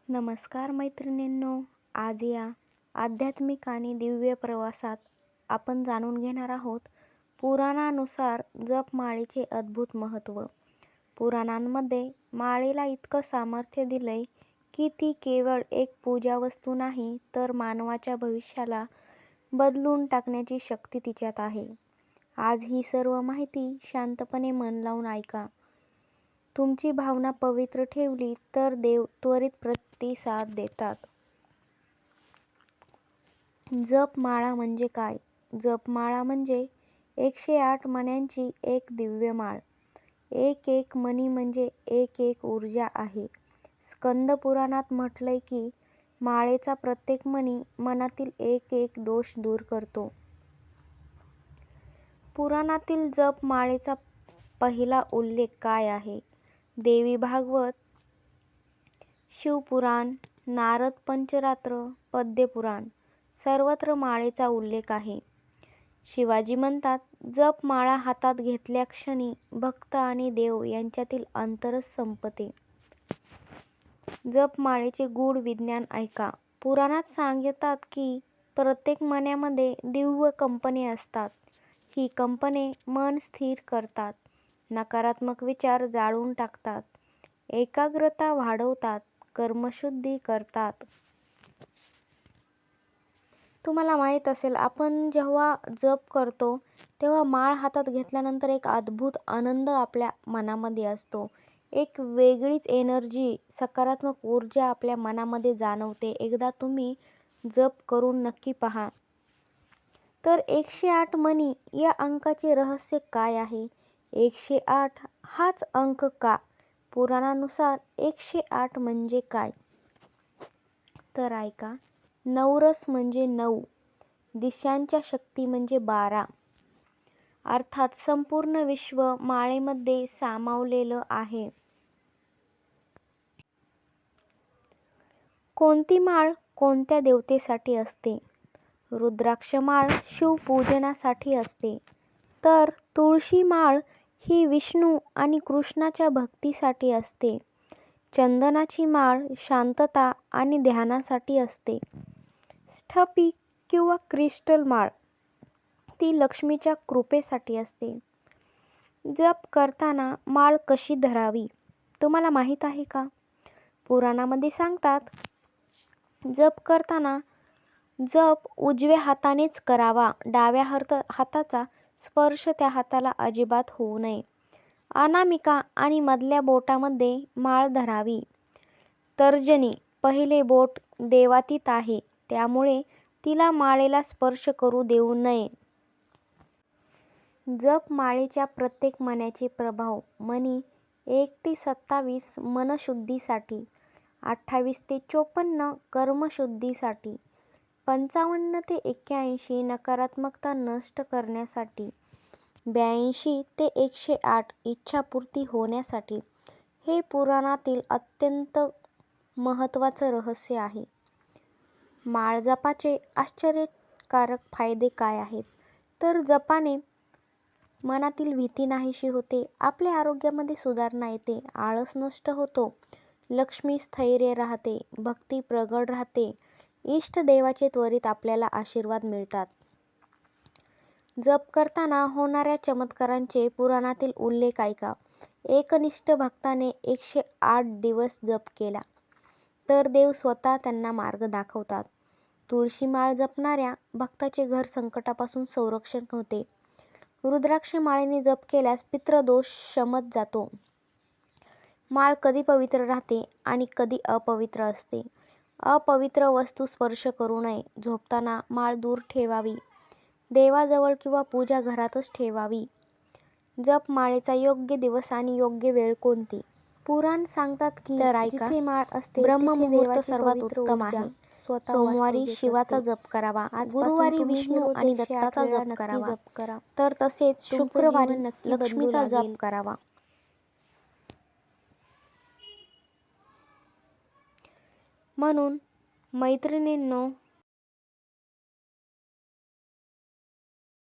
नमस्कार मैत्रिणींनो. आज या आध्यात्मिक आणि दिव्य प्रवासात आपण जाणून घेणार आहोत पुराणानुसार जपमाळेचे अद्भुत महत्त्व. पुराणांमध्ये माळेला इतकं सामर्थ्य दिलंय की ती केवळ एक पूजा वस्तू नाही, तर मानवाच्या भविष्याला बदलून टाकण्याची शक्ती तिच्यात आहे. आज ही सर्व माहिती शांतपणे मन लावून ऐका. तुमची भावना पवित्र ठेवली तर देव त्वरित प्रतिसाद देतात. जपमाळा म्हणजे काय? जपमाळा म्हणजे 108 मण्यांची एक दिव्य माळ. एक एक मणी म्हणजे एक एक ऊर्जा आहे. स्कंद पुराणात म्हटलंय की माळेचा प्रत्येक मणी मनातील एक एक दोष दूर करतो. पुराणातील जपमाळेचा पहिला उल्लेख काय आहे? देवी भागवत, शिवपुराण, नारद पंचरात्र, पद्यपुराण सर्वत्र माळेचा उल्लेख आहे. शिवाजी म्हणतात, जपमाळा हातात घेतल्या क्षणी भक्त आणि देव यांच्यातील अंतरच संपते. जपमाळेचे गूढ विज्ञान ऐका. पुराणात सांगतात की प्रत्येक मण्यामध्ये दिव्य कंपने असतात. ही कंपने मन स्थिर करतात, नकारात्मक विचार जाळून टाकतात, एकाग्रता वाढवतात, कर्मशुद्धी करतात. तुम्हाला माहीत असेल, आपण जेव्हा जप करतो तेव्हा माळ हातात घेतल्यानंतर एक अद्भुत आनंद आपल्या मनामध्ये असतो. एक वेगळीच एनर्जी, सकारात्मक ऊर्जा आपल्या मनामध्ये जाणवते. एकदा तुम्ही जप करून नक्की पहा. तर 108 मणी या अंकाचे रहस्य काय आहे? 108 हाच अंक का? पुराणानुसार 108 म्हणजे काय? तर ऐका. नवरस म्हणजे 9, दिशांच्या शक्ती म्हणजे 12. अर्थात संपूर्ण विश्व माळेमध्ये सामावलेलं आहे. कोणती माळ कोणत्या देवतेसाठी असते? रुद्राक्ष माळ शिवपूजनासाठी असते, तर तुळशी माळ ही विष्णू आणि कृष्णाच्या भक्तीसाठी असते. चंदनाची माळ शांतता आणि ध्यानासाठी असते. स्फटिक किंवा क्रिस्टल माळ ती लक्ष्मीच्या कृपेसाठी असते. जप करताना माळ कशी धरावी तुम्हाला माहीत आहे का? पुराणामध्ये सांगतात, जप करताना जप उजव्या हातानेच करावा. डाव्या हाताचा स्पर्श त्या हाताला अजिबात होऊ नये. अनामिका आणि मधल्या बोटामध्ये माळ धरावी. तर्जनी, पहिले बोट देवातीत आहे, त्यामुळे तिला माळेला स्पर्श करू देऊ नये. जपमाळेच्या प्रत्येक मण्याचे प्रभाव. मणी 1 ते 27 मनशुद्धीसाठी, 28 ते 54 कर्मशुद्धीसाठी, 55 ते 81 नकारात्मकता नष्ट करण्यासाठी, 82 ते 108 इच्छापूर्ती होण्यासाठी. हे पुराणातील अत्यंत महत्त्वाचं रहस्य आहे. माळ जपाचे आश्चर्यकारक फायदे काय आहेत? तर जपाने मनातील भीती नाहीशी होते, आपल्या आरोग्यामध्ये सुधारणा येते, आळस नष्ट होतो, लक्ष्मी स्थैर्य राहते, भक्ती प्रगट राहते, इष्ट देवाचे त्वरित आपल्याला आशीर्वाद मिळतात. जप करताना होणाऱ्या चमत्कारांचे पुराणातील उल्लेख ऐका. एकनिष्ठ भक्ताने 108 दिवस जप केला तर देव स्वतः त्यांना मार्ग दाखवतात. तुळशी माळ जपणाऱ्या भक्ताचे घर संकटापासून संरक्षण होते. रुद्राक्ष माळेने जप केल्यास पितृदोष शमत जातो. माळ कधी पवित्र राहते आणि कधी अपवित्र असते? अपवित्र वस्तू स्पर्श करू नये. झोपताना माळ दूर ठेवावी. देवाजवळ किंवा पूजा घरातच ठेवावी. जपमाळेचा योग्य दिवस आणि योग्य वेळ कोणती? पुराण सांगतात की जिथे माळ असते ब्रह्ममुहूर्त सर्वात उत्तम आहे. सोमवारी शिवाचा जप करावा, गुरुवारी विष्णू आणि दत्ताचा जप करावा, तर तसेच शुक्रवारी लक्ष्मीचा जप करावा. म्हणून मैत्रिणींनो,